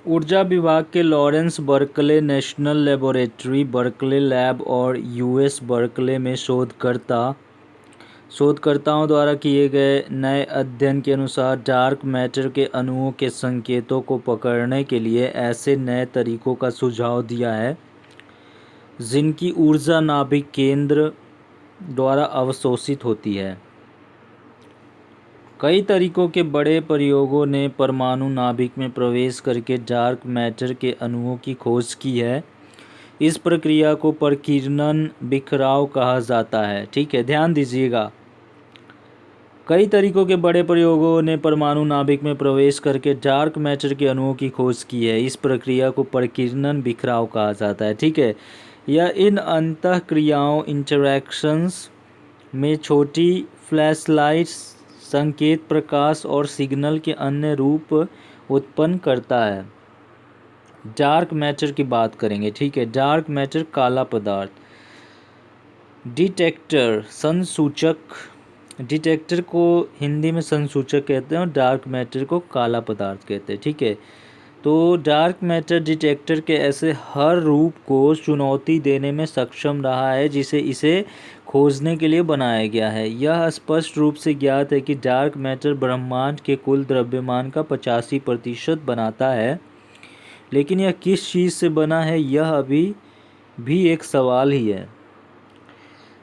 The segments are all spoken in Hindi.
ऊर्जा विभाग के Lawrence Berkeley national laboratory Berkeley lab और यूएस बर्कले में शोधकर्ताओं द्वारा किए गए नए अध्ययन के अनुसार डार्क मैटर के अणुओं के संकेतों को पकड़ने के लिए ऐसे नए तरीकों का सुझाव दिया है जिनकी ऊर्जा नाभिक केंद्र द्वारा अवशोषित होती है। कई तरीकों के बड़े प्रयोगों ने परमाणु नाभिक में प्रवेश करके डार्क मैटर के अणुओं की खोज की है। इस प्रक्रिया को प्रकीर्णन बिखराव कहा जाता है। ठीक है, ध्यान दीजिएगा। कई तरीकों के बड़े प्रयोगों ने परमाणु नाभिक में प्रवेश करके डार्क मैटर के अणुओं की खोज की है। इस प्रक्रिया को प्रकीर्णन बिखराव कहा जाता है। ठीक है, यह इन अंतःक्रियाओं इंटरैक्शंस में छोटी फ्लैशलाइट्स संकेत प्रकाश और सिग्नल के अन्य रूप उत्पन्न करता है। डार्क मैटर की बात करेंगे। ठीक है, डार्क मैटर काला पदार्थ। डिटेक्टर संसूचक, डिटेक्टर को हिंदी में संसूचक कहते हैं और डार्क मैटर को काला पदार्थ कहते हैं। ठीक है, तो डार्क मैटर डिटेक्टर के ऐसे हर रूप को चुनौती देने में सक्षम रहा है जिसे इसे खोजने के लिए बनाया गया है। यह स्पष्ट रूप से ज्ञात है कि डार्क मैटर ब्रह्मांड के कुल द्रव्यमान का 85% बनाता है, लेकिन यह किस चीज़ से बना है यह अभी भी एक सवाल ही है।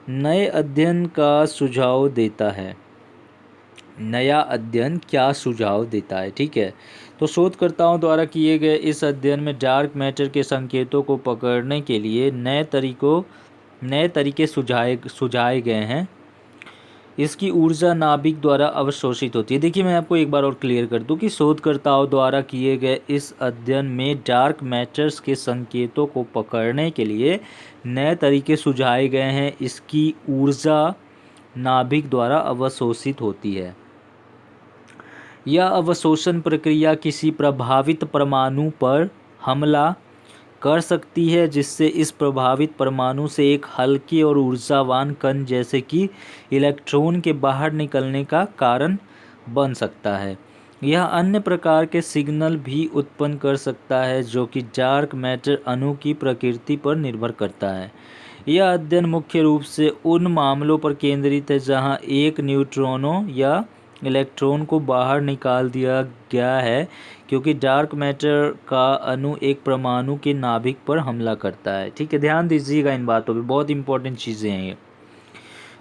नए अध्ययन का सुझाव देता है। नया अध्ययन क्या सुझाव देता है? ठीक है, तो शोधकर्ताओं द्वारा किए गए इस अध्ययन में डार्क मैटर के संकेतों को पकड़ने के लिए नए तरीके सुझाए गए हैं। इसकी ऊर्जा नाभिक द्वारा अवशोषित होती है। देखिए, मैं आपको एक बार और क्लियर कर दूं कि शोधकर्ताओं द्वारा किए गए इस अध्ययन में डार्क मैटर्स के संकेतों को पकड़ने के लिए नए तरीके सुझाए गए हैं। इसकी ऊर्जा नाभिक द्वारा अवशोषित होती है। यह अवशोषण प्रक्रिया किसी प्रभावित परमाणु पर हमला कर सकती है, जिससे इस प्रभावित परमाणु से एक हल्के और ऊर्जावान कण जैसे कि इलेक्ट्रॉन के बाहर निकलने का कारण बन सकता है। यह अन्य प्रकार के सिग्नल भी उत्पन्न कर सकता है जो कि डार्क मैटर अणु की प्रकृति पर निर्भर करता है। यह अध्ययन मुख्य रूप से उन मामलों पर केंद्रित है जहां एक न्यूट्रॉनों या इलेक्ट्रॉन को बाहर निकाल दिया गया है क्योंकि डार्क मैटर का अणु एक परमाणु के नाभिक पर हमला करता है। ठीक है, ध्यान दीजिएगा इन बातों पे, बहुत इंपॉर्टेंट चीज़ें हैं ये।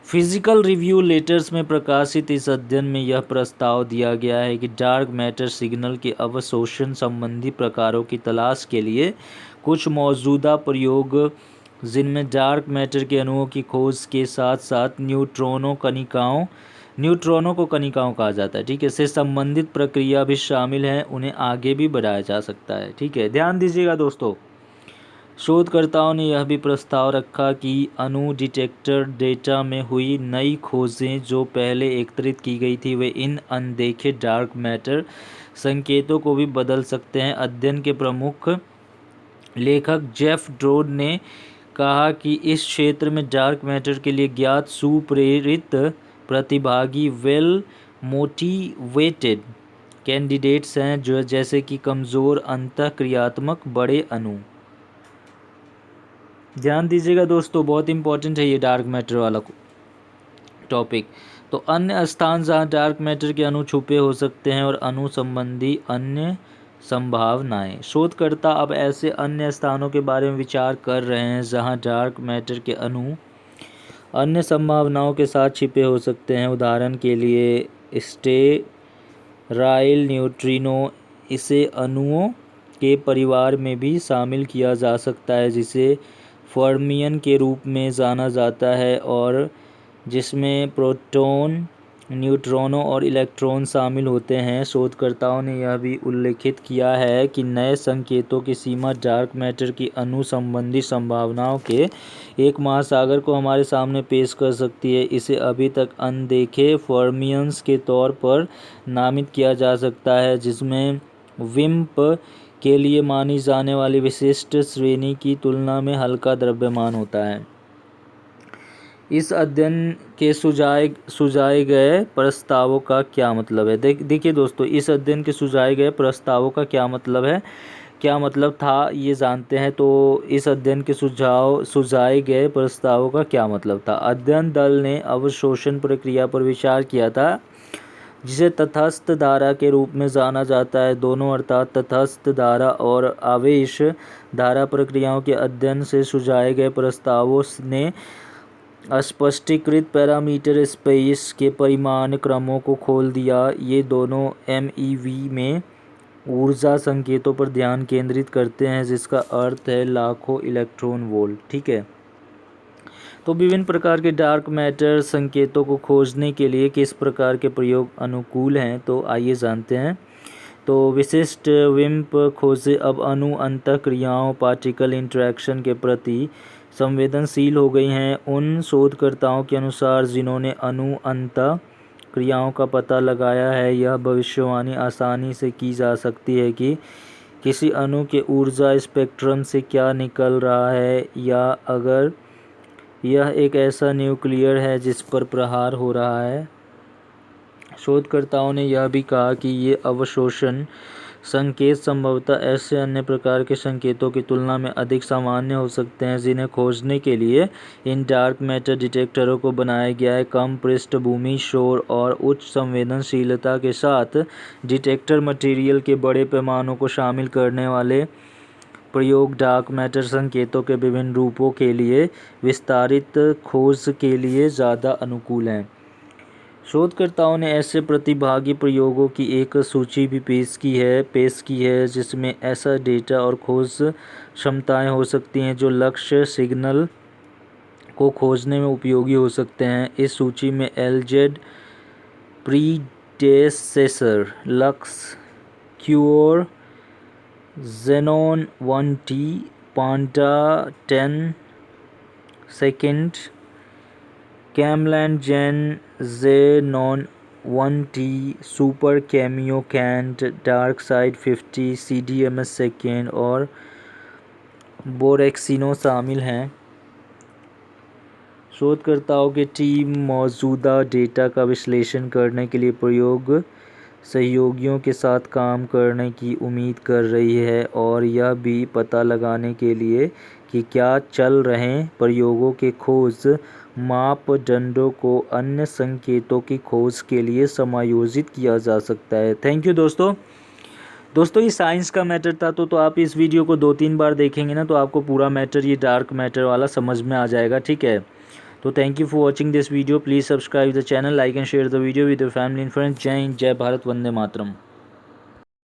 फिजिकल रिव्यू लेटर्स में प्रकाशित इस अध्ययन में यह प्रस्ताव दिया गया है कि डार्क मैटर सिग्नल के अवशोषण संबंधी प्रकारों की तलाश के लिए कुछ मौजूदा प्रयोग, जिनमें डार्क मैटर के अणुओं की खोज के साथ साथ न्यूट्रॉनों को कणिकाओं कहा जाता है, ठीक है, से संबंधित प्रक्रिया भी शामिल है, उन्हें आगे भी बढ़ाया जा सकता है। ठीक है, ध्यान दीजिएगा दोस्तों। शोधकर्ताओं ने यह भी प्रस्ताव रखा कि अणु डिटेक्टर डेटा में हुई नई खोजें जो पहले एकत्रित की गई थी वे इन अनदेखे डार्क मैटर संकेतों को भी बदल सकते हैं। अध्ययन के प्रमुख लेखक जेफ ड्रोड ने कहा कि इस क्षेत्र में डार्क मैटर के लिए ज्ञात सुप्रेरित प्रतिभागी वेल मोटिवेटेड कैंडिडेट्स हैं, जो जैसे कि कमज़ोर अंतःक्रियात्मक बड़े अणु। ध्यान दीजिएगा दोस्तों, बहुत इंपॉर्टेंट है ये डार्क मैटर वाला टॉपिक। तो अन्य स्थान जहाँ डार्क मैटर के अणु छुपे हो सकते हैं और अणु संबंधी अन्य संभावनाएं। शोधकर्ता अब ऐसे अन्य स्थानों के बारे में विचार कर रहे हैं जहां डार्क मैटर के अणु अन्य संभावनाओं के साथ छिपे हो सकते हैं। उदाहरण के लिए स्टेराइल न्यूट्रिनो, इसे अणुओं के परिवार में भी शामिल किया जा सकता है जिसे फर्मियन के रूप में जाना जाता है और जिसमें प्रोटॉन, न्यूट्रॉनों और इलेक्ट्रॉन शामिल होते हैं। शोधकर्ताओं ने यह भी उल्लेखित किया है कि नए संकेतों की सीमा डार्क मैटर की अणु संबंधी संभावनाओं के एक महासागर को हमारे सामने पेश कर सकती है। इसे अभी तक अनदेखे फर्मियंस के तौर पर नामित किया जा सकता है, जिसमें विम्प के लिए मानी जाने वाली विशिष्ट श्रेणी की तुलना में हल्का द्रव्यमान होता है। इस अध्ययन के सुझाए गए प्रस्तावों का क्या मतलब है? देखिए दोस्तों, इस अध्ययन के सुझाए गए प्रस्तावों का क्या मतलब है क्या मतलब था ये जानते हैं। तो इस अध्ययन के सुझाए गए प्रस्तावों का क्या मतलब था। अध्ययन दल ने अवशोषण प्रक्रिया पर विचार किया था, जिसे तटस्थ धारा के रूप में जाना जाता है। दोनों अर्थात तटस्थ धारा और आवेश धारा प्रक्रियाओं के अध्ययन से सुझाए गए प्रस्तावों ने अस्पष्टीकृत पैरामीटर स्पेस के परिमाण क्रमों को खोल दिया। ये दोनों एमईवी में ऊर्जा संकेतों पर ध्यान केंद्रित करते हैं, जिसका अर्थ है लाखों इलेक्ट्रॉन वोल्ट। ठीक है। तो विभिन्न प्रकार के डार्क मैटर संकेतों को खोजने के लिए किस प्रकार के प्रयोग अनुकूल हैं, तो आइए जानते हैं। तो विशिष्ट विम्प खोजें अब अणु अंतःक्रियाओं पार्टिकल इंटरेक्शन के प्रति संवेदनशील हो गई हैं। उन शोधकर्ताओं के अनुसार जिन्होंने अणु अंतःक्रियाओं का पता लगाया है, यह भविष्यवाणी आसानी से की जा सकती है कि किसी अणु के ऊर्जा स्पेक्ट्रम से क्या निकल रहा है, या अगर यह एक ऐसा न्यूक्लियर है जिस पर प्रहार हो रहा है। शोधकर्ताओं ने यह भी कहा कि ये अवशोषण संकेत संभवतः ऐसे अन्य प्रकार के संकेतों की तुलना में अधिक सामान्य हो सकते हैं, जिन्हें खोजने के लिए इन डार्क मैटर डिटेक्टरों को बनाया गया है। कम पृष्ठभूमि शोर और उच्च संवेदनशीलता के साथ डिटेक्टर मटेरियल के बड़े पैमानों को शामिल करने वाले प्रयोग डार्क मैटर संकेतों के विभिन्न रूपों के लिए विस्तारित खोज के लिए ज़्यादा अनुकूल हैं। शोधकर्ताओं ने ऐसे प्रतिभागी प्रयोगों की एक सूची भी पेश की है जिसमें ऐसा डेटा और खोज क्षमताएं हो सकती हैं जो लक्ष्य सिग्नल को खोजने में उपयोगी हो सकते हैं। इस सूची में LZ predecessor, LUX, CUORE, Xenon 1T, Panta 10 second, KamLAND Zen Xenon 1T, super Kamiokande, dark side 50, CDMS second और बोरेक्सिनो शामिल हैं। शोधकर्ताओं की टीम मौजूदा डेटा का विश्लेषण करने के लिए प्रयोग सहयोगियों के साथ काम करने की उम्मीद कर रही है और यह भी पता लगाने के लिए कि क्या चल रहे प्रयोगों के खोज मापदंडों को अन्य संकेतों की खोज के लिए समायोजित किया जा सकता है। थैंक यू दोस्तों ये साइंस का मैटर था। तो आप इस वीडियो को 2-3 बार देखेंगे ना, तो आपको पूरा मैटर ये डार्क मैटर वाला समझ में आ जाएगा। ठीक है। तो thank you for watching this video. Please subscribe the channel, like and share the video with your family and friends. जय हिंद, जय भारत, वंदे मातरम।